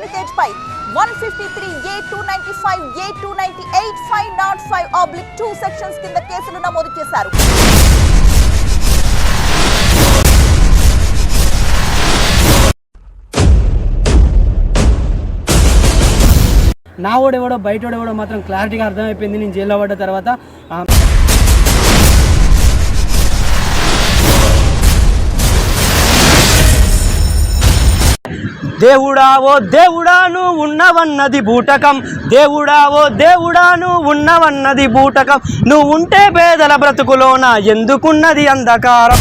లక్ష్మీ తేజ్ పై 153A295A298 505/2 sections కింద కేసులు నమోదు చేశారు. నా ఓడెవడో బయటోడెవడో మాత్రం క్లారిటీగా అర్థమైపోయింది నేను జైల్లో పడ్డ తర్వాత. దేవుడా ఓ దేవుడా నువ్వు ఉన్నవన్నది బూటకం, దేవుడా ఓ దేవుడా నువ్వు ఉన్నవన్నది బూటకం, నువ్వు ఉంటే పేదల బ్రతుకులోన ఎందుకున్నది అంధకారం.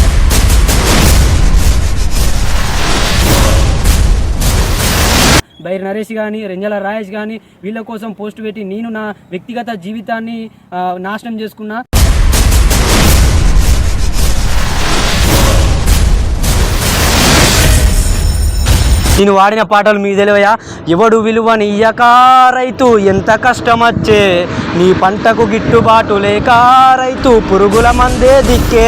బైర్ నరేష్ కానీ రెంజల రాయేష్ కానీ వీళ్ళ కోసం పోస్ట్ పెట్టి నేను నా వ్యక్తిగత జీవితాన్ని నాశనం చేసుకున్నా. నేను వాడిన పాటలు మీకు తెలివయా? ఎవడు విలువని ఇయ్యక రైతు ఎంత కష్టమచ్చే, నీ పంటకు గిట్టుబాటు లేక రైతు పురుగుల మందే దిక్కే.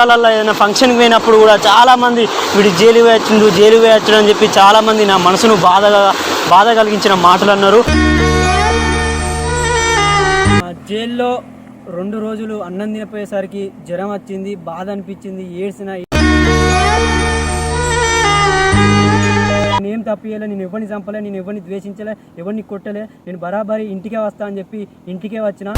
ఏదైనా ఫంక్షన్కి పోయినప్పుడు కూడా చాలామంది వీడి జైలు వేయచ్చు అని చెప్పి చాలామంది నా మనసును బాధ కలిగించిన మాటలు అన్నారు. జైల్లో 2 రోజులు అన్నం తినపోయేసరికి జ్వరం వచ్చింది, బాధ అనిపించింది, ఏడ్చిన. నేనేం తప్పియలే, నేను ఎవరిని చంపలే, నేను ఎవరిని ద్వేషించలే, ఎవరిని కొట్టలే, నేను బరాబరి ఇంటికే వస్తా అని చెప్పి ఇంటికే వచ్చిన.